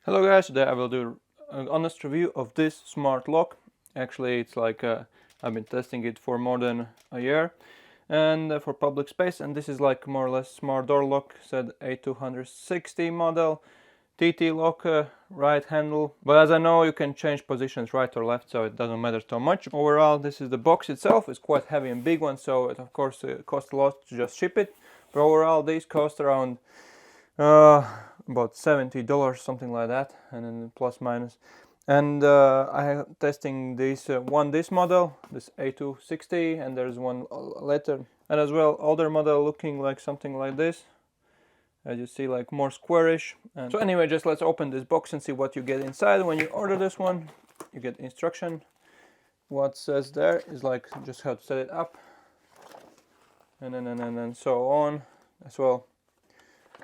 Hello guys, today I will do an honest review of this smart lock. Actually it's like I've been testing it for more than a year and for public space, and this is like more or less smart door lock, said A260 model, TTlock, right handle, but as I know you can change positions right or left, so it doesn't matter so much. Overall this is the box itself. It's quite heavy and big one, so it of course costs a lot to just ship it, but overall these cost around about $70, something like that, and then plus minus. And I am testing this model, this A260, and there's one later, and as well older model looking like something like this, as you see, like more squarish. And so anyway, just let's open this box and see what you get inside. When you order this one, you get instruction. What says there is like just how to set it up, and then so on as well,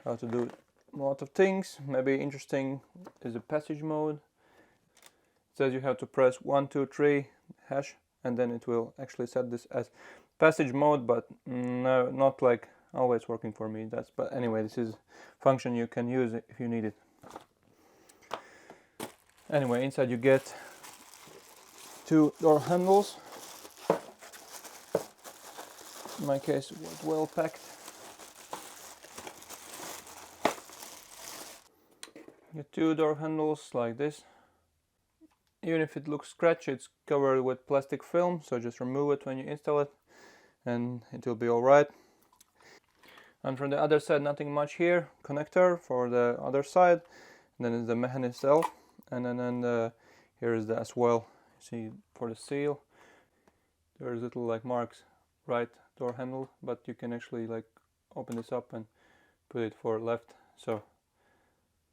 how to do a lot of things. Maybe interesting is a passage mode. It says you have to press 1 2 3 hash, and then it will actually set this as passage mode, but no, not like always working for me. But anyway, this is function you can use if you need it. Anyway, inside you get 2 door handles. In my case it was well packed. You get 2 door handles like this. Even if it looks scratchy, it's covered with plastic film, so just remove it when you install it and it will be alright. And from the other side, nothing much here. Connector for the other side, and then is the mechanism itself, and then here is the as well. See, for the seal there's little like marks, right door handle, but you can actually like open this up and put it for left, so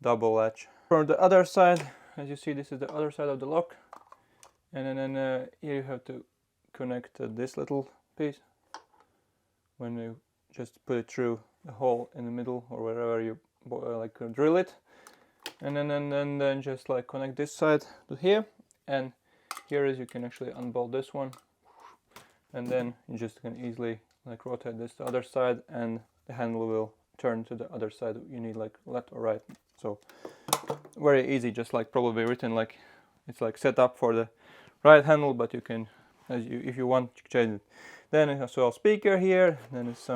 double latch. For the other side, as you see, this is the other side of the lock, and then here you have to connect this little piece. When you just put it through the hole in the middle or wherever you like drill it, and then just like connect this side to here, and here is you can actually unbolt this one, and then you just can easily like rotate this to the other side, and the handle will turn to the other side. You need like left or right, so very easy, just like probably written like it's like set up for the right handle, but you can, if you want, change it. Then it has a speaker here, then it's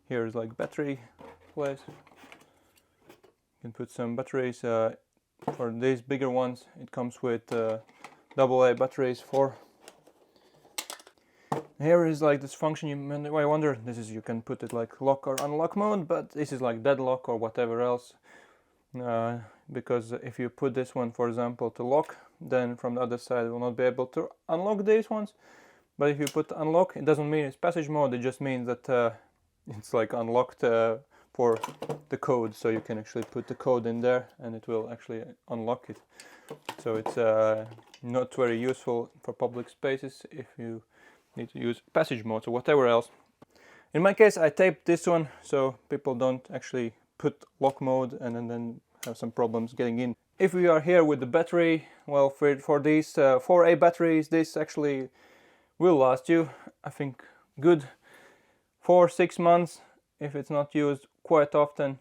here is like battery place. You can put some batteries. For these bigger ones it comes with AA batteries for. Here is like this function, I wonder, this is, you can put it like lock or unlock mode, but this is like deadlock or whatever else. Because if you put this one, for example, to lock, then from the other side it will not be able to unlock these ones. But if you put unlock, it doesn't mean it's passage mode, it just means that it's like unlocked for the code, so you can actually put the code in there and it will actually unlock it. So it's not very useful for public spaces if you need to use passage mode or whatever else. In my case I taped this one so people don't actually put lock mode and then have some problems getting in. If we are here with the battery, well, for these 4A batteries, this actually will last you, I think, good 4-6 months if it's not used quite often,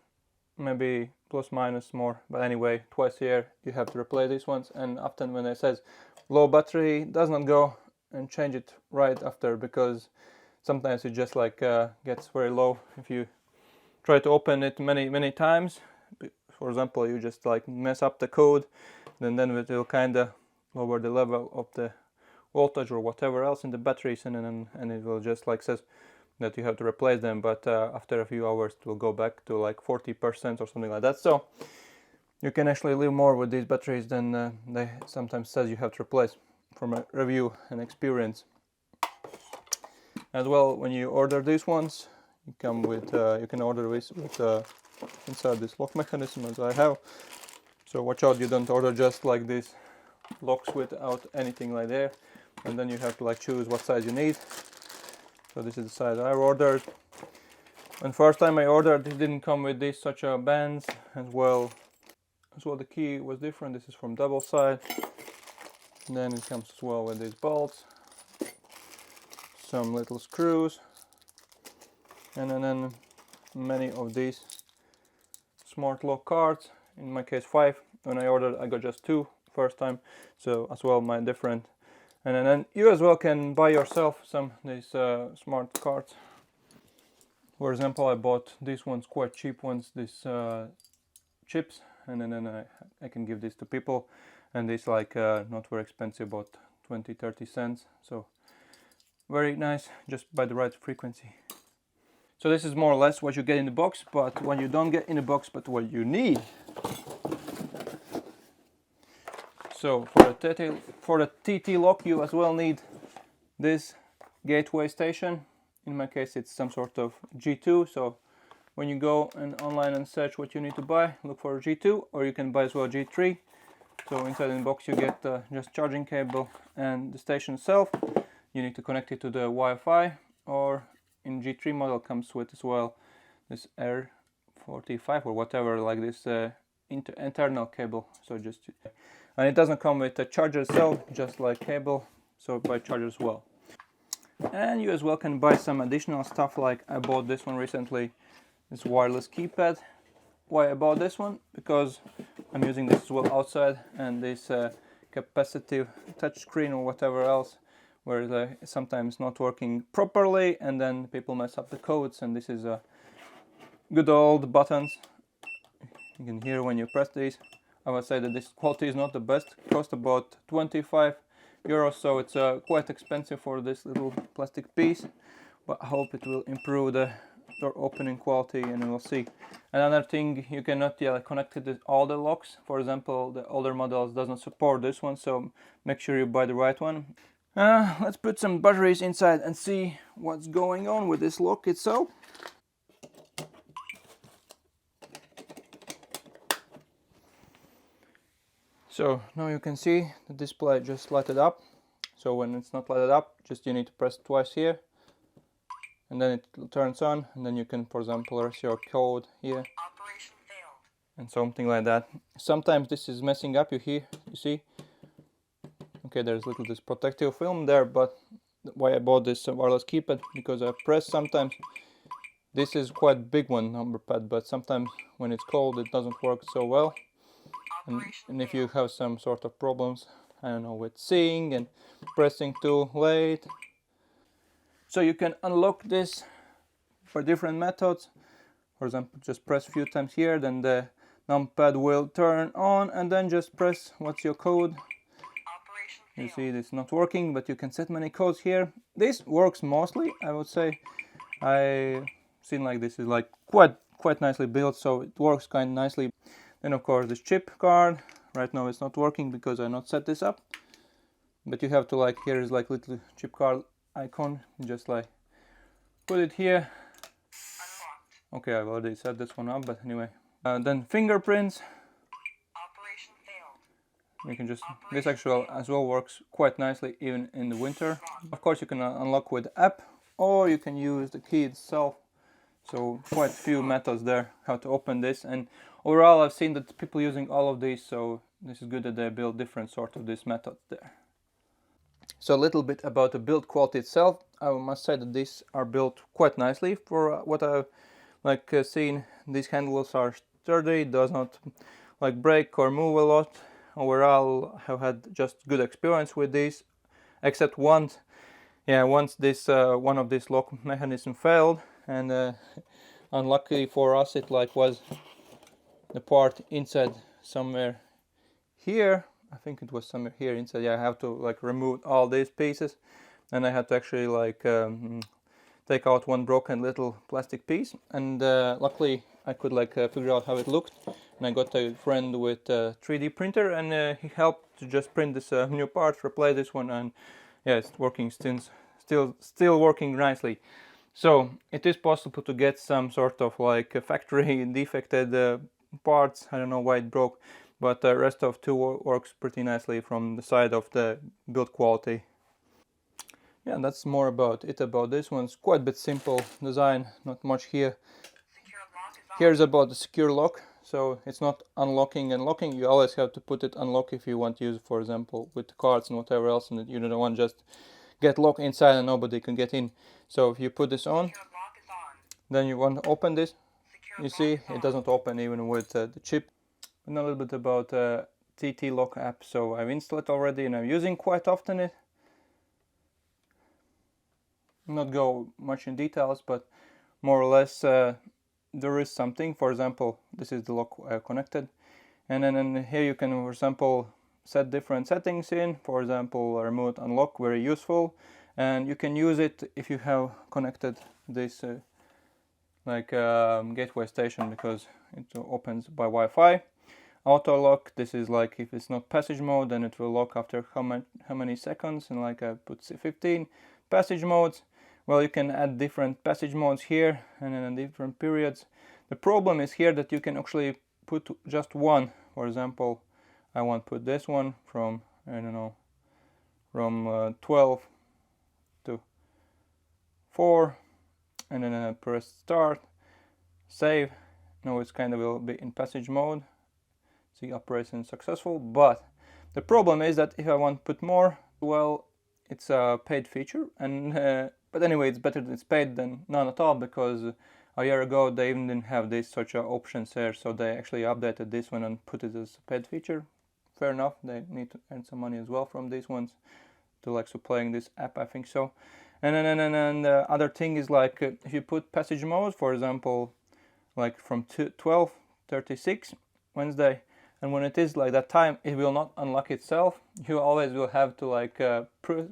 maybe plus minus more, but anyway, twice a year you have to replace these ones. And often when it says low battery, does not go and change it right after, because sometimes it just like gets very low if you try to open it many times. For example, you just like mess up the code, then it will kind of lower the level of the voltage or whatever else in the batteries, and it will just like says that you have to replace them, but after a few hours it will go back to like 40% or something like that. So you can actually live more with these batteries than they sometimes says you have to replace, from a review and experience. As well, when you order these ones, you come with you can order this with inside this lock mechanism, as I have. So watch out, you don't order just like this locks without anything like there, and then you have to like choose what size you need. So this is the size I ordered. And first time I ordered, it didn't come with these such bands as well. The key was different. This is from double side. And then it comes as well with these bolts, some little screws, and then many of these smart lock cards in my case 5. When I ordered, I got just 2 first time, so as well my different. And then you as well can buy yourself some these smart cards. For example, I bought these ones, quite cheap ones, these chips, and then I can give this to people, and it's like not very expensive, about 20-30 cents, so very nice, just by the right frequency. So this is more or less what you get in the box, but what you don't get in the box, but what you need. So for the TTlock you as well need this gateway station. In my case it's some sort of G2, so when you go online and search what you need to buy, look for G2, or you can buy as well G3. So inside the box you get just charging cable and the station itself. You need to connect it to the Wi-Fi, or in G3 model comes with as well this R45 or whatever, like this internal cable. So just, and it doesn't come with a charger itself, just like cable, so buy charger as well. And you as well can buy some additional stuff, like I bought this one recently, this wireless keypad. Why I bought this one? Because I'm using this as well outside, and this capacitive touchscreen or whatever else, where it's sometimes not working properly, and then people mess up the codes, and this is a good old buttons. You can hear when you press these. I would say that this quality is not the best. It cost about 25 euros, so it's quite expensive for this little plastic piece, but I hope it will improve the door opening quality, and we'll see. Another thing, you cannot connect it to all the locks. For example, the older models doesn't support this one, so make sure you buy the right one. Let's put some batteries inside and see what's going on with this lock itself. So now you can see the display just lighted up. So when it's not lighted up, just you need to press twice here, and then it turns on, and then you can, for example, press your code here, and something like that. Sometimes this is messing up, you see. Okay, there's little this protective film there, but why I bought this wireless keypad, because I press sometimes. This is quite big one, number pad, but sometimes when it's cold it doesn't work so well. And if you have some sort of problems, I don't know, with seeing and pressing too late. So you can unlock this for different methods. For example, just press a few times here, then the numpad will turn on, and then just press what's your code. You see it's not working, but you can set many codes here. This works mostly, I would say. I seen like this is like quite nicely built, so it works kind of nicely. Then of course this chip card. Right now it's not working because I not set this up. But you have to, like, here is like little chip card icon. Just like put it here. Okay, I've already set this one up, but anyway. Then fingerprints. You can just, this actually as well works quite nicely even in the winter. Of course you can unlock with the app, or you can use the key itself. So quite a few methods there how to open this, and overall I've seen that people using all of these, so this is good that they build different sort of this method there. So a little bit about the build quality itself. I must say that these are built quite nicely for what I've seen. These handles are sturdy, does not like break or move a lot. Overall, I have had just good experience with these, except once this one of these lock mechanism failed, and unluckily for us, it was the part inside somewhere here. I think it was somewhere here inside. Yeah, I have to remove all these pieces, and I had to actually take out one broken little plastic piece, and luckily I could figure out how it looked, and I got a friend with a 3D printer, and he helped to just print this new part, replace this one, and yeah, it's working still working nicely. So it is possible to get some sort of factory defected parts. I don't know why it broke, but the rest of two works pretty nicely from the side of the build quality. Yeah, that's more about it. About this one's quite a bit simple design, not much here. Here's about the secure lock, so it's not unlocking and locking. You always have to put it unlock if you want to use, for example, with the cards and whatever else, and you don't want just get locked inside and nobody can get in. So if you put this on, then you want to open this. You see, it doesn't open even with the chip. I know a little bit about TTlock app, so I've installed it already and I'm using quite often it. Not go much in details, but more or less there is something. For example, this is the lock connected, and then here you can, for example, set different settings in. For example, remote unlock, very useful, and you can use it if you have connected this gateway station, because it opens by Wi-Fi. Auto lock, this is like if it's not passage mode, then it will lock after how many seconds, and like I put 15 passage modes. Well, you can add different passage modes here and then different periods. The problem is here that you can actually put just one. For example, I want to put this one from, I don't know, from 12 to 4, and then I press start, save. Now it's kind of will be in passage mode. See, operation successful. But the problem is that if I want to put more, well, it's a paid feature, and but anyway, it's better that it's paid than none at all, because a year ago they even didn't have this such options here, so they actually updated this one and put it as a paid feature. Fair enough, they need to earn some money as well from these ones to like supplying this app, I think so. And then the other thing is like if you put passage mode, for example, like from 12:36 Wednesday, and when it is like that time, it will not unlock itself. You always will have to like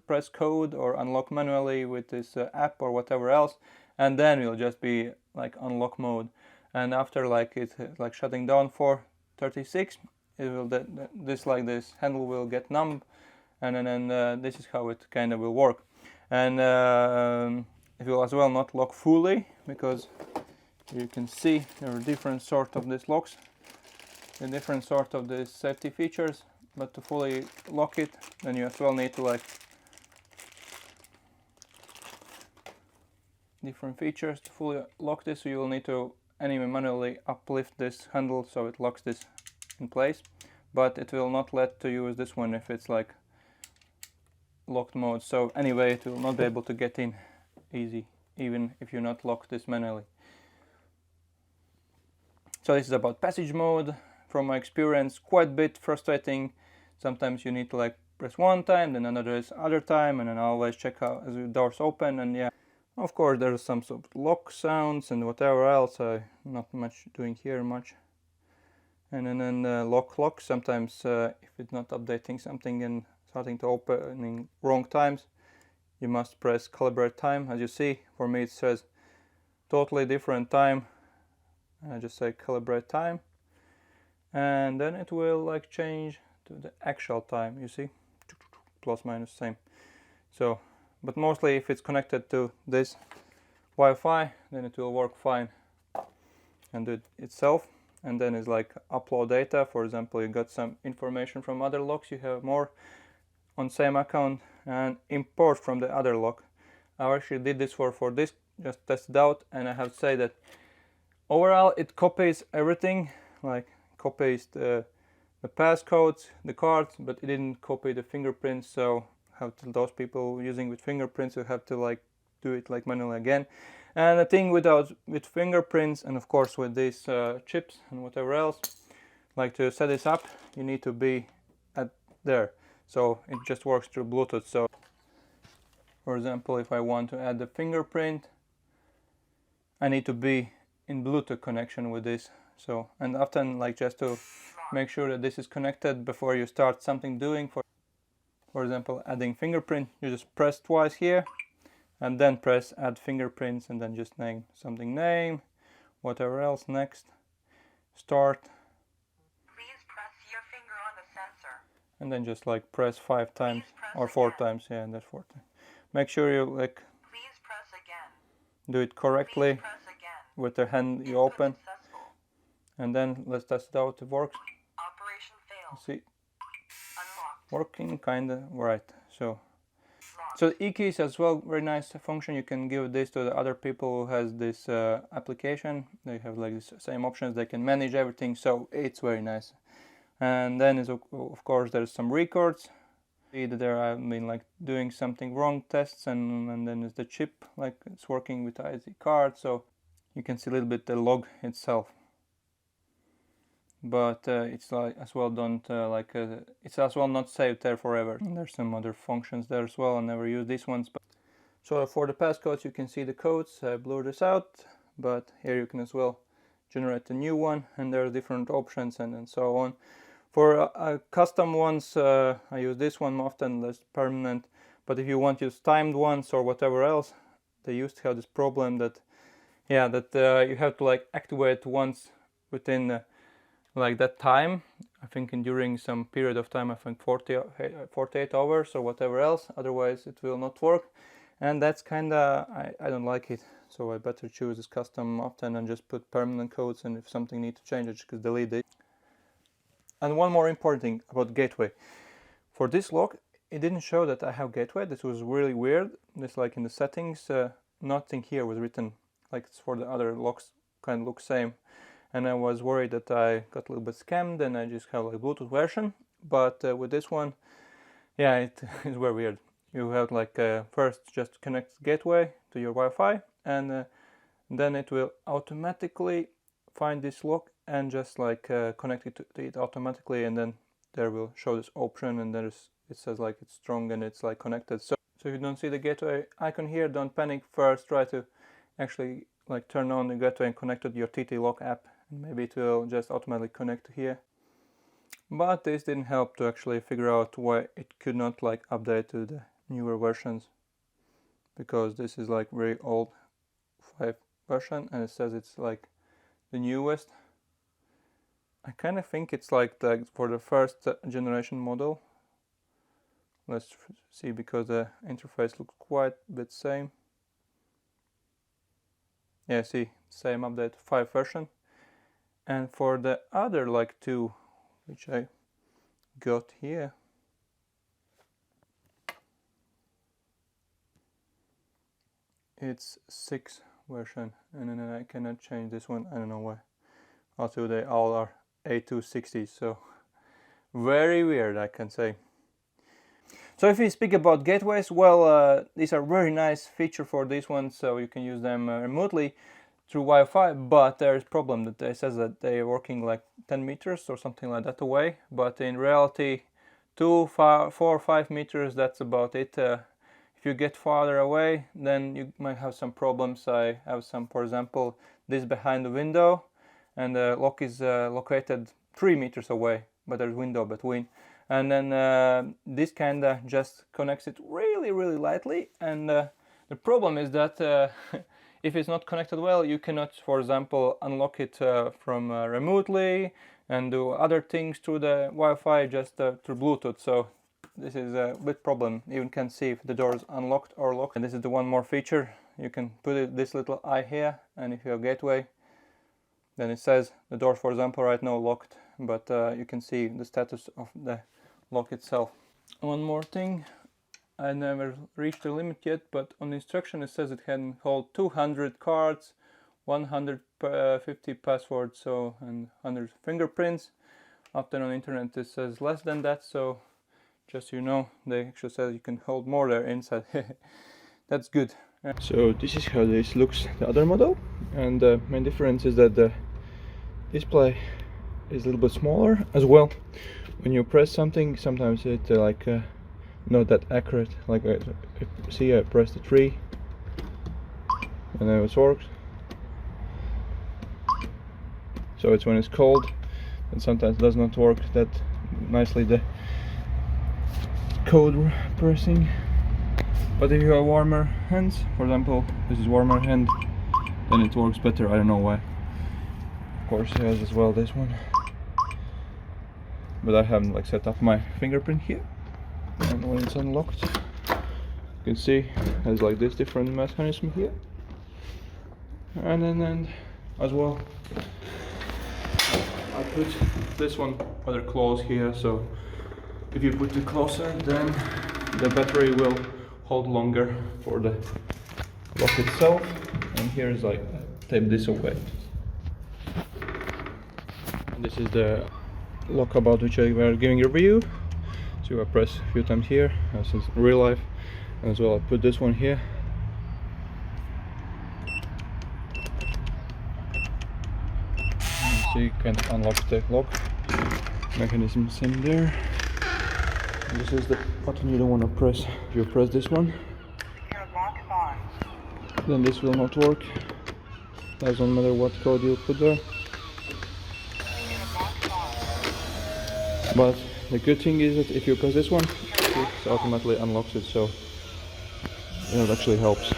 press code or unlock manually with this app or whatever else, and then it will just be like unlock mode. And after like it like shutting down for 36, it will this handle will get numb, and then this is how it kind of will work. And it will as well not lock fully, because you can see there are different sort of these locks. The different sort of the safety features, but to fully lock it, then you as well need to like different features to fully lock this. So you will need to anyway manually uplift this handle so it locks this in place, but it will not let to use this one if it's like locked mode. So anyway, it will not be able to get in easy, even if you not lock this manually. So this is about passage mode. From my experience, quite a bit frustrating. Sometimes you need to like press one time, then other time, and then always check out as the doors open. And yeah, of course there's some sort of lock sounds and whatever else. Not much doing here much. And then lock. Sometimes if it's not updating something and starting to opening wrong times, you must press calibrate time. As you see, for me it says totally different time, and I just say calibrate time. And then it will like change to the actual time, you see, plus minus same. So, but mostly if it's connected to this Wi-Fi, then it will work fine and do it itself. And then it's like upload data. For example, you got some information from other locks, you have more on same account, and import from the other lock. I actually did this for this, just test it out, and I have to say that overall it copies everything, like copies the passcodes, the cards, but it didn't copy the fingerprints. So have to, those people using with fingerprints will have to like do it like manually again. And the thing with fingerprints, and of course with these chips and whatever else, like to set this up, you need to be at there. So it just works through Bluetooth. So for example, if I want to add the fingerprint, I need to be in Bluetooth connection with this. So, and often like just to make sure that this is connected before you start something doing. For example, adding fingerprint, you just press twice here and then press add fingerprints, and then just name something, whatever else, next, start. Please press your finger on the sensor. And then just like press 5 times or 4 times, yeah, and that's 4 times. Make sure you like Please press again. do it correctly. Please press again. With the hand you open, and then let's test it out. It works. Operation failed. See, Unlocked. working kinda right. So the e-keys as well, very nice function. You can give this to the other people who has this application. They have like the same options. They can manage everything, so it's very nice. And then is of course there's some records. See that there I've been like doing something wrong tests, and then is the chip, like it's working with the IC card, so you can see a little bit the log itself. but it's like as well don't it's as well not saved there forever. And there's some other functions there as well. I never use these ones, but so for the passcodes you can see the codes. I blur this out, but here you can as well generate a new one, and there are different options and so on. For custom ones, I use this one often, less permanent. But if you want to use timed ones or whatever else, they used to have this problem that, yeah, that you have to like activate once within like that time. I think during some period of time, I think 48 hours or whatever else. Otherwise, it will not work, and that's kinda I don't like it. So I better choose this custom often and just put permanent codes. And if something needs to change, I just delete it. And one more important thing about gateway. For this lock, it didn't show that I have gateway. This was really weird. This like in the settings, nothing here was written. Like it's for the other locks, kind of look same. And I was worried that I got a little bit scammed and I just have like Bluetooth version. But with this one, yeah, it is very weird. You have like first just connect gateway to your Wi-Fi, and then it will automatically find this lock and just like connect it to it automatically, and then there will show this option, and it says like it's strong and it's like connected. So if you don't see the gateway icon here, don't panic. First try to actually like turn on the gateway and connect to your TTlock app, and maybe it will just automatically connect to here. But this didn't help to actually figure out why it could not like update to the newer versions, because this is like very old 5 version and it says it's like the newest. I kind of think it's like for the first generation model. Let's see, because the interface looks quite a bit same. Yeah, see, same update 5 version. And for the other like 2 which I got here, it's 6 version, and then I cannot change this one. I don't know why. Also, they all are A260, so very weird, I can say. So if we speak about gateways, well, these are very nice feature for these ones, so you can use them remotely through Wi-Fi, but there is problem that they says that they are working like 10 meters or something like that away, but in reality 4 or 5 meters, that's about it. If you get farther away, then you might have some problems. I have some, for example, this behind the window, and the lock is located 3 meters away, but there's window between. And then this kinda just connects it really, really lightly. And the problem is that if it's not connected well, you cannot, for example, unlock it from remotely and do other things through the Wi-Fi, just through Bluetooth. So this is a big problem. You even can see if the door is unlocked or locked. And this is the one more feature. You can put this little eye here, and if you have gateway, then it says the door, for example, right now locked, but you can see the status of the lock itself. One more thing, I never reached the limit yet, but on the instruction it says it can hold 200 cards, 150 passwords, so, and 100 fingerprints. Often on the internet it says less than that, so just so you know, they actually say you can hold more there inside. That's good. So this is how this looks, the other model, and the main difference is that the display is a little bit smaller as well. When you press something, sometimes it's not that accurate. Like see, I pressed the 3 and then it works. So it's when it's cold, and sometimes does not work that nicely, the code pressing. But if you have warmer hands, for example, this is warmer hand, then it works better. I don't know why. Of course, it has as well this one, but I haven't like set up my fingerprint here. And when it's unlocked, you can see it has like this different mechanism here, and then as well I put this one rather close here, so if you put it closer, then the battery will hold longer for the lock itself. And here is like tape this away. And this is the lock about which I were giving a review. So I press a few times here, as in real life, and as well I put this one here. You so you can unlock the lock mechanisms in there. This is the button you don't want to press. If you press this one, Your lock is on. then this will not work. Doesn't matter what code you put there. Your lock is on. But the good thing is that if you press this one, it automatically unlocks it, so it actually helps.